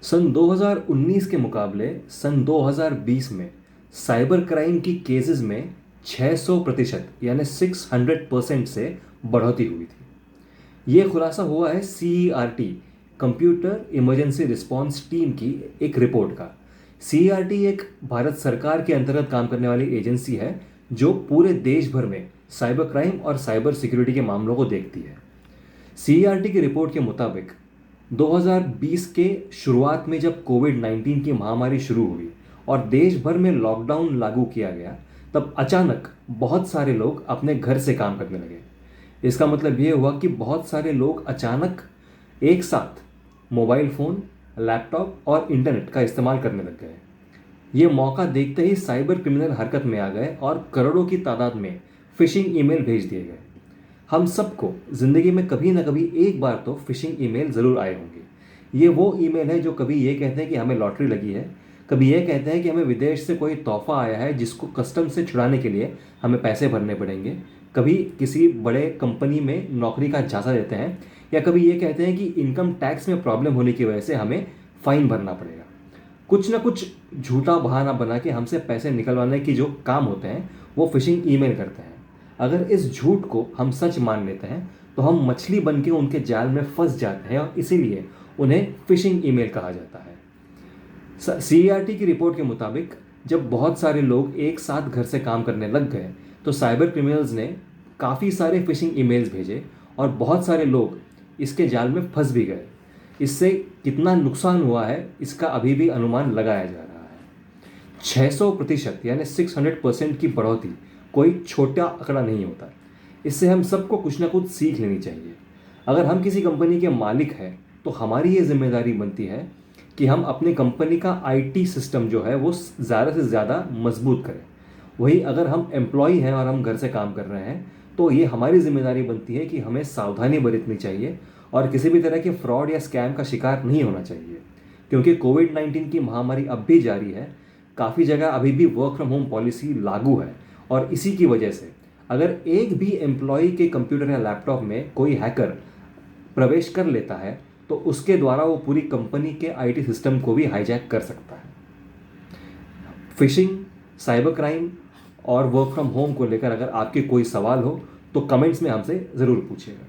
सन 2019 के मुकाबले सन 2020 में साइबर क्राइम की केसेस में 600% यानी 600% से बढ़ोतरी हुई थी। ये खुलासा हुआ है CERT computer emergency response team की एक रिपोर्ट का। CERT एक भारत सरकार के अंतर्गत काम करने वाली एजेंसी है जो पूरे देश भर में साइबर क्राइम और साइबर सिक्योरिटी के मामलों को देखती है। CERT की रिपोर्ट के मुताबिक 2020 के शुरुआत में जब कोविड-19 की महामारी शुरू हुई और देश भर में लॉकडाउन लागू किया गया, तब अचानक बहुत सारे लोग अपने घर से काम करने लगे। इसका मतलब ये हुआ कि बहुत सारे लोग अचानक एक साथ मोबाइल फ़ोन, लैपटॉप और इंटरनेट का इस्तेमाल करने लग गए। ये मौका देखते ही साइबर क्रिमिनल हरकत में आ गए और करोड़ों की तादाद में फिशिंग ईमेल भेज दिए गए। हम सबको ज़िंदगी में कभी ना कभी एक बार तो फिशिंग ईमेल ज़रूर आए होंगे। ये वो ईमेल है जो कभी ये कहते हैं कि हमें लॉटरी लगी है, कभी ये कहते हैं कि हमें विदेश से कोई तोहफा आया है जिसको कस्टम से छुड़ाने के लिए हमें पैसे भरने पड़ेंगे, कभी किसी बड़े कंपनी में नौकरी का झांसा देते हैं, या कभी ये कहते हैं कि इनकम टैक्स में प्रॉब्लम होने की वजह से हमें फ़ाइन भरना पड़ेगा। कुछ ना कुछ झूठा बहाना बना के हमसे पैसे निकलवाने की जो काम होते हैं वो फिशिंग ईमेल करते हैं। अगर इस झूठ को हम सच मान लेते हैं तो हम मछली बन के उनके जाल में फंस जाते हैं और इसीलिए उन्हें फिशिंग ईमेल कहा जाता है। CERT की रिपोर्ट के मुताबिक जब बहुत सारे लोग एक साथ घर से काम करने लग गए तो साइबर क्रिमिनल्स ने काफ़ी सारे फिशिंग ईमेल्स भेजे और बहुत सारे लोग इसके जाल में फंस भी गए। इससे कितना नुकसान हुआ है इसका अभी भी अनुमान लगाया जा रहा है। 600% यानी 600% की बढ़ोतरी कोई छोटा आंकड़ा नहीं होता। इससे हम सबको कुछ ना कुछ सीख लेनी चाहिए। अगर हम किसी कंपनी के मालिक हैं तो हमारी ये जिम्मेदारी बनती है कि हम अपनी कंपनी का IT सिस्टम जो है वो ज़्यादा से ज़्यादा मजबूत करें। वहीं अगर हम एम्प्लॉय हैं और हम घर से काम कर रहे हैं तो ये हमारी जिम्मेदारी बनती है कि हमें सावधानी बरतनी चाहिए और किसी भी तरह के फ्रॉड या स्कैम का शिकार नहीं होना चाहिए। क्योंकि कोविड-19 की महामारी अब भी जारी है, काफ़ी जगह अभी भी वर्क फ्रॉम होम पॉलिसी लागू है और इसी की वजह से अगर एक भी एम्प्लॉय के कंप्यूटर या लैपटॉप में कोई हैकर प्रवेश कर लेता है तो उसके द्वारा वो पूरी कंपनी के IT सिस्टम को भी हाईजैक कर सकता है। फिशिंग, साइबर क्राइम और वर्क फ्रॉम होम को लेकर अगर आपके कोई सवाल हो तो कमेंट्स में हमसे ज़रूर पूछिएगा।